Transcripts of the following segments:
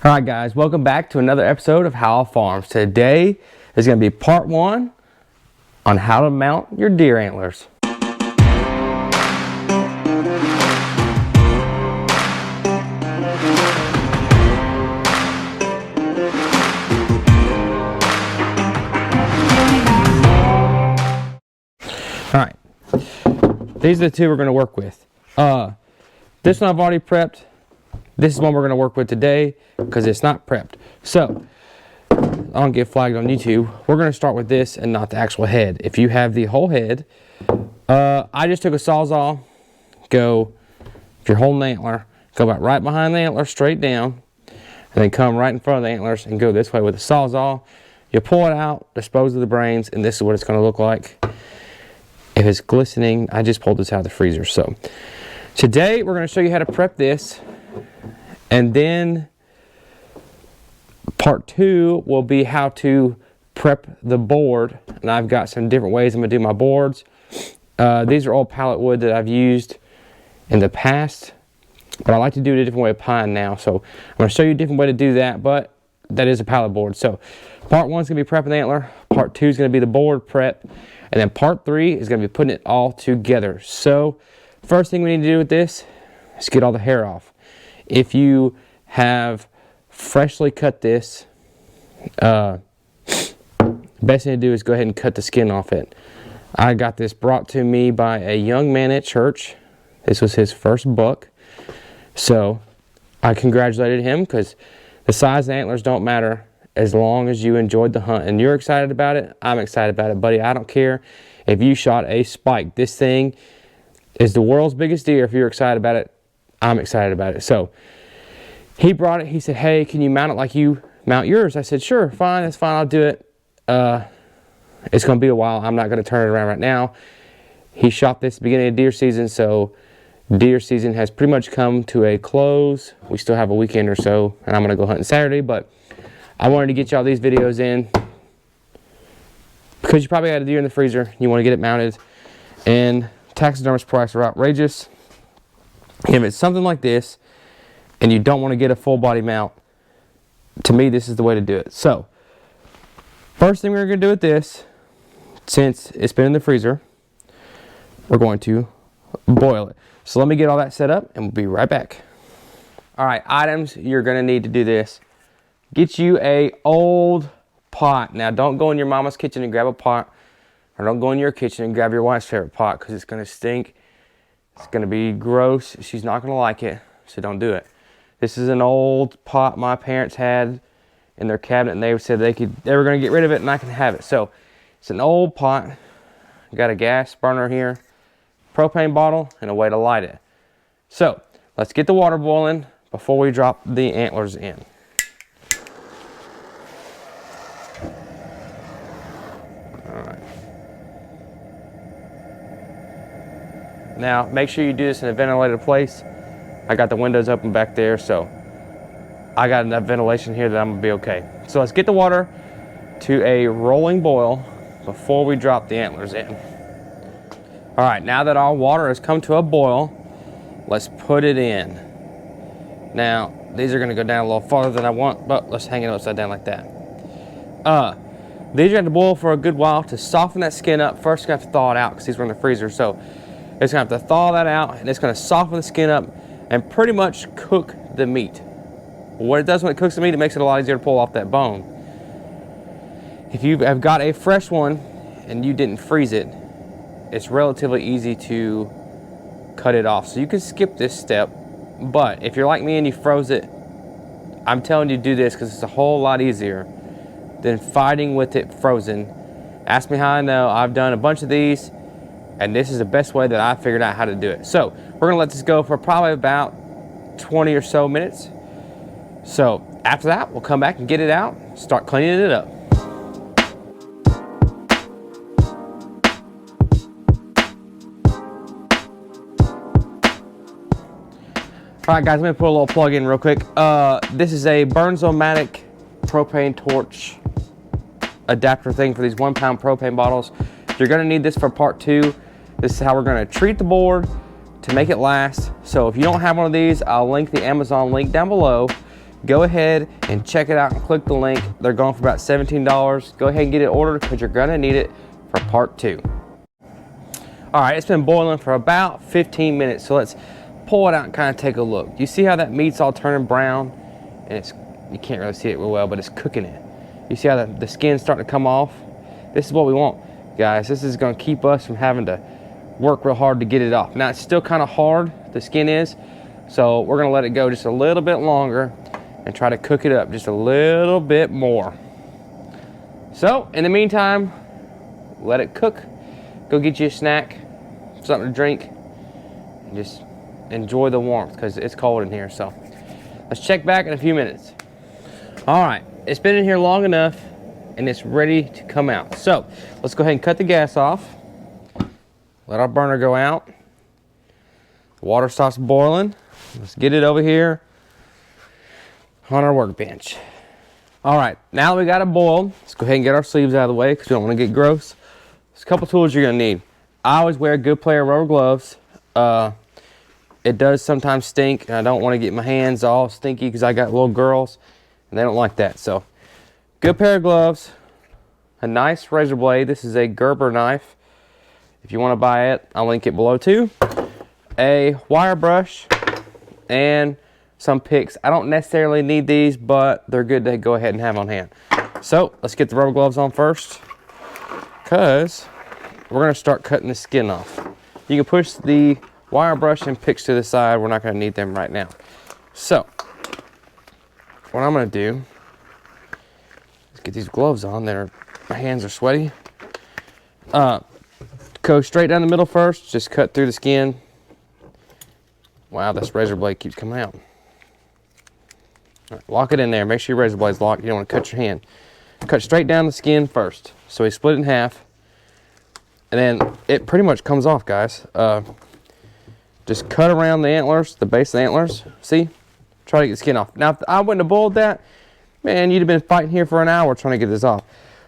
All right, guys, welcome back to another episode of How Farms. Today is going to be part one on how to mount your deer antlers. All right, these are the two we're going to work with. This one I've already prepped. This is one we're going to work with today because it's not prepped. So, I don't get flagged on YouTube. We're going to start with this and not the actual head. If you have the whole head, I just took a Sawzall, if you're holding the antler, go about right behind the antler, straight down, and then come right in front of the antlers and go this way with the Sawzall. You pull it out, dispose of the brains, and this is what it's going to look like. If it's glistening, I just pulled this out of the freezer. So, today we're going to show you how to prep this. And then part two will be how to prep the board. And I've got some different ways I'm going to do my boards. These are all pallet wood that I've used in the past. But I like to do it a different way with pine now. So I'm going to show you a different way to do that. But that is a pallet board. So part one is going to be prepping the antler. Part two is going to be the board prep. And then part three is going to be putting it all together. So first thing we need to do with this is get all the hair off. If you have freshly cut this, best thing to do is go ahead and cut the skin off it. I got this brought to me by a young man at church. This was his first buck. So I congratulated him because the size of the antlers don't matter as long as you enjoyed the hunt. And you're excited about it, I'm excited about it, buddy. I don't care if you shot a spike. This thing is the world's biggest deer. If you're excited about it, I'm excited about it. So he brought it. He said, hey, can you mount it like you mount yours? I said, sure, fine. That's fine. I'll do it. It's going to be a while. I'm not going to turn it around right now. He shot this at the beginning of deer season. So deer season has pretty much come to a close. We still have a weekend or so, and I'm going to go hunting Saturday. But I wanted to get y'all these videos in because you probably got a deer in the freezer. You want to get it mounted. And taxidermist prices are outrageous. If it's something like this and you don't want to get a full body mount, to me this is the way to do it. So first thing we're going to do with this, since it's been in the freezer, we're going to boil it. So let me get all that set up and we'll be right back. Alright, items you're going to need to do this. Get you a old pot. Now don't go in your mama's kitchen and grab a pot, or don't go in your kitchen and grab your wife's favorite pot because it's going to stink. It's going to be gross. She's not going to like it, so don't do it. This is an old pot my parents had in their cabinet, and they said they were going to get rid of it, and I can have it. So it's an old pot. Got a gas burner here, propane bottle, and a way to light it. So let's get the water boiling before we drop the antlers in. All right. Now, make sure you do this in a ventilated place. I got the windows open back there, so I got enough ventilation here that I'm gonna be okay. So let's get the water to a rolling boil before we drop the antlers in. All right, now that our water has come to a boil, let's put it in. Now, these are gonna go down a little farther than I want, but let's hang it upside down like that. These are gonna boil for a good while to soften that skin up. First, you're gonna have to thaw it out because these were in the freezer, so it's going to have to thaw that out, and it's going to soften the skin up and pretty much cook the meat. What it does when it cooks the meat, it makes it a lot easier to pull off that bone. If you have got a fresh one and you didn't freeze it, it's relatively easy to cut it off. So you can skip this step, but if you're like me and you froze it, I'm telling you to do this because it's a whole lot easier than fighting with it frozen. Ask me how I know. I've done a bunch of these, and this is the best way that I figured out how to do it. So we're gonna let this go for probably about 20 or so minutes. So after that, we'll come back and get it out, start cleaning it up. All right, guys, let me put a little plug in real quick. This is a Burns-O-Matic propane torch adapter thing for these 1 pound propane bottles. You're gonna need this for part two. This is how we're gonna treat the board to make it last. So if you don't have one of these, I'll link the Amazon link down below. go ahead and check it out and click the link. They're going for about $17. Go ahead and get it ordered because you're gonna need it for part 2. All right, it's been boiling for about 15 minutes, so let's pull it out and kind of take a look. You see how that meat's all turning brown? And you can't really see it real well, but it's cooking it. You see how the skin's starting to come off? This is what we want, guys. This is gonna keep us from having to work real hard to get it off. Now, it's still kind of hard, the skin is, so we're gonna let it go just a little bit longer and try to cook it up just a little bit more. So, in the meantime, let it cook. Go get you a snack, something to drink, and just enjoy the warmth because it's cold in here. So, let's check back in a few minutes. All right, it's been in here long enough and it's ready to come out. So, let's go ahead and cut the gas off. Let our burner go out. The water starts boiling. Let's get it over here on our workbench. All right, now that we got it boiled, let's go ahead and get our sleeves out of the way because we don't want to get gross. There's a couple tools you're gonna need. I always wear good pair of rubber gloves. It does sometimes stink, and I don't want to get my hands all stinky because I got little girls, and they don't like that. So, good pair of gloves, a nice razor blade. This is a Gerber knife. If you want to buy it, I'll link it below too. A wire brush, and some picks. I don't necessarily need these, but they're good to go ahead and have on hand. So let's get the rubber gloves on first, because we're going to start cutting the skin off. You can push the wire brush and picks to the side. We're not going to need them right now. So what I'm going to do is get these gloves on. My hands are sweaty. Go straight down the middle first. Just cut through the skin. Wow, this razor blade keeps coming out. All right, lock it in there. Make sure your razor blade's locked. You don't want to cut your hand. Cut straight down the skin first. So we split it in half. And then it pretty much comes off, guys. Just cut around the antlers, the base of the antlers. See? Try to get the skin off. Now, if I wouldn't have boiled that, man, you'd have been fighting here for an hour trying to get this off.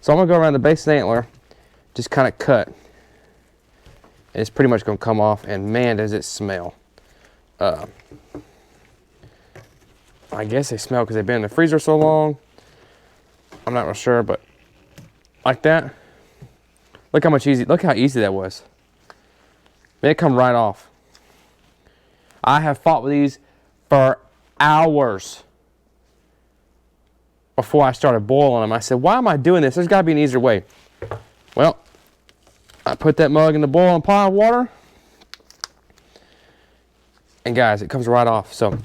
So I'm going to go around the base of the antler, just kind of cut. And it's pretty much going to come off, and man, does it smell. I guess they smell because they've been in the freezer so long. I'm not real sure, but like that. Look how easy that was. Man, it come right off. I have fought with these for hours before I started boiling them. I said, why am I doing this? There's got to be an easier way. Well, I put that mug in the boiling pot of water, and guys, it comes right off. So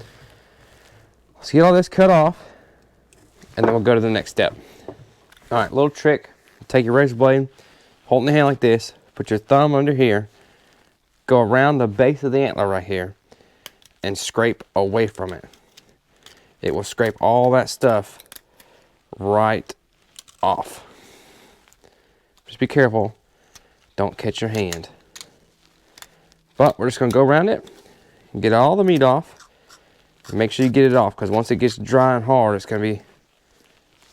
let's get all this cut off, and then we'll go to the next step. All right, little trick. Take your razor blade, hold it in the hand like this, put your thumb under here, go around the base of the antler right here, and scrape away from it. It will scrape all that stuff right off. Just be careful, don't catch your hand. But we're just gonna go around it and get all the meat off. And make sure you get it off, because once it gets dry and hard, it's gonna be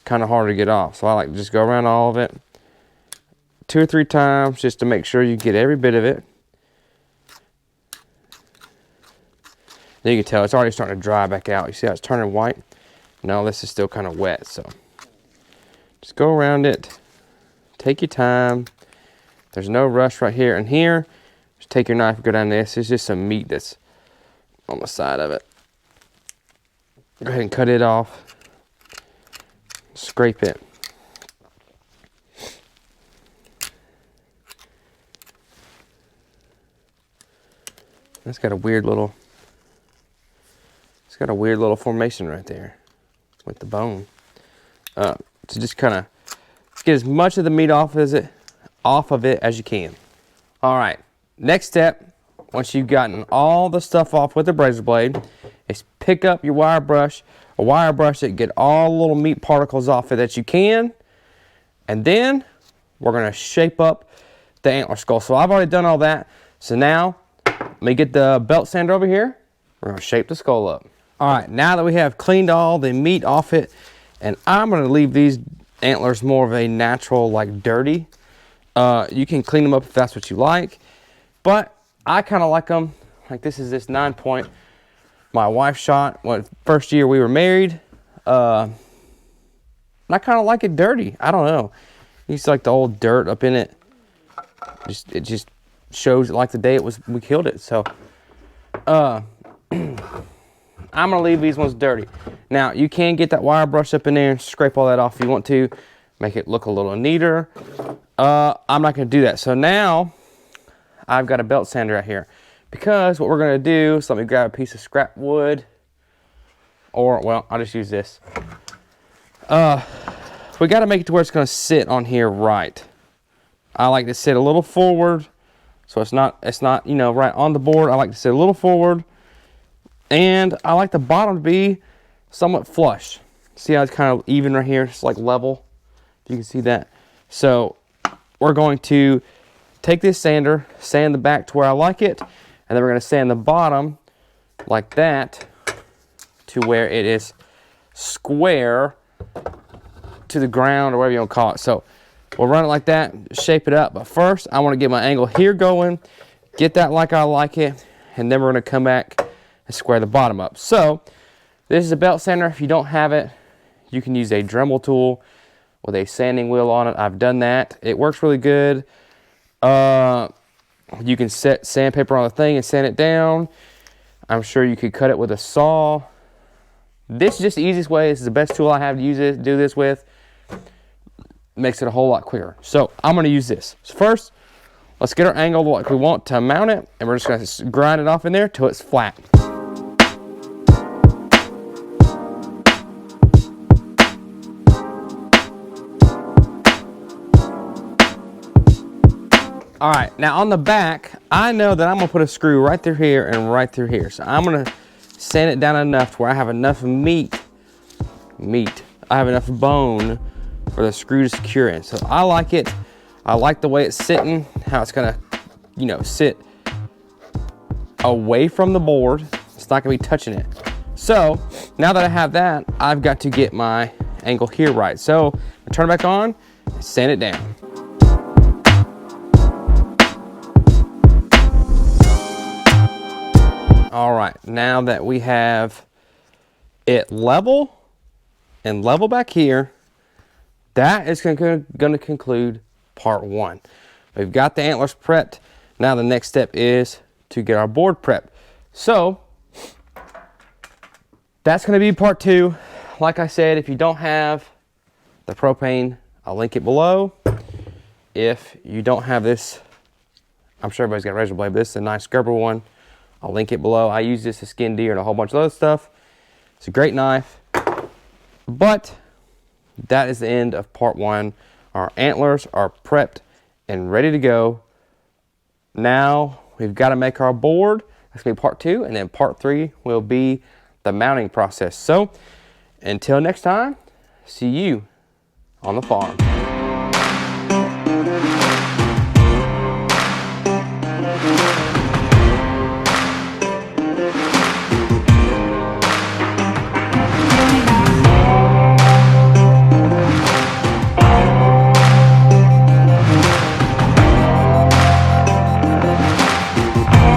kind of hard to get off. So I like to just go around all of it 2 or 3 times just to make sure you get every bit of it. Then you can tell it's already starting to dry back out. You see how it's turning white? No, this is still kind of wet. So just go around it. Take your time. There's no rush right here. And here, just take your knife and go down this. It's just some meat that's on the side of it. Go ahead and cut it off. Scrape it. It's got a weird little formation right there with the bone. So just kind of get as much of the meat off of it as you can. All right, next step, once you've gotten all the stuff off with the razor blade, is pick up your wire brush, a wire brush that get all the little meat particles off it that you can, and then we're gonna shape up the antler skull. So I've already done all that. So now, let me get the belt sander over here. We're gonna shape the skull up. All right, now that we have cleaned all the meat off it, and I'm gonna leave these antlers more of a natural, like dirty. You can clean them up if that's what you like, but I kind of like them. Like this is this 9-point my wife shot. First year we were married, And I kind of like it dirty. I don't know. You see like the old dirt up in it. It just shows it like the day we killed it. So I'm gonna leave these ones dirty. Now you can get that wire brush up in there and scrape all that off if you want to, make it look a little neater. I'm not gonna do that. So now I've got a belt sander right here, because what we're gonna do is, let me grab a piece of scrap wood, or well, I'll just use this. We got to make it to where it's gonna sit on here right. I like to sit a little forward, so it's not you know, right on the board. I like to sit a little forward, and I like the bottom to be somewhat flush. See how it's kind of even right here, it's like level. You can see that. So we're going to take this sander, sand the back to where I like it, and then we're going to sand the bottom like that to where it is square to the ground, or whatever you want to call it. So we'll run it like that, shape it up. But first, I want to get my angle here going, get that like I like it, and then we're going to come back and square the bottom up. So this is a belt sander. If you don't have it, you can use a Dremel tool with a sanding wheel on it. I've done that. It works really good. You can set sandpaper on the thing and sand it down. I'm sure you could cut it with a saw. This is just the easiest way. This is the best tool I have to do this with. Makes it a whole lot quicker. So I'm going to use this. So first, let's get our angle like we want to mount it, and we're just going to grind it off in there till it's flat. All right, now on the back, I know that I'm gonna put a screw right through here and right through here. So I'm gonna sand it down enough to where I have enough meat. I have enough bone for the screw to secure in. So I like it. I like the way it's sitting, how it's gonna, you know, sit away from the board. It's not gonna be touching it. So now that I have that, I've got to get my angle here right. So I turn it back on, sand it down. All right, now that we have it level and level back here, that is going to conclude part one. We've got the antlers prepped. Now the next step is to get our board prepped. So that's going to be part two. Like I said, if you don't have the propane, I'll link it below. If you don't have this, I'm sure everybody's got a razor blade, but this is a nice Gerber one. I'll link it below. I use this to skin deer and a whole bunch of other stuff. It's a great knife. But that is the end of part one. Our antlers are prepped and ready to go. Now we've got to make our board. That's going to be part two. And then part three will be the mounting process. So until next time, see you on the farm.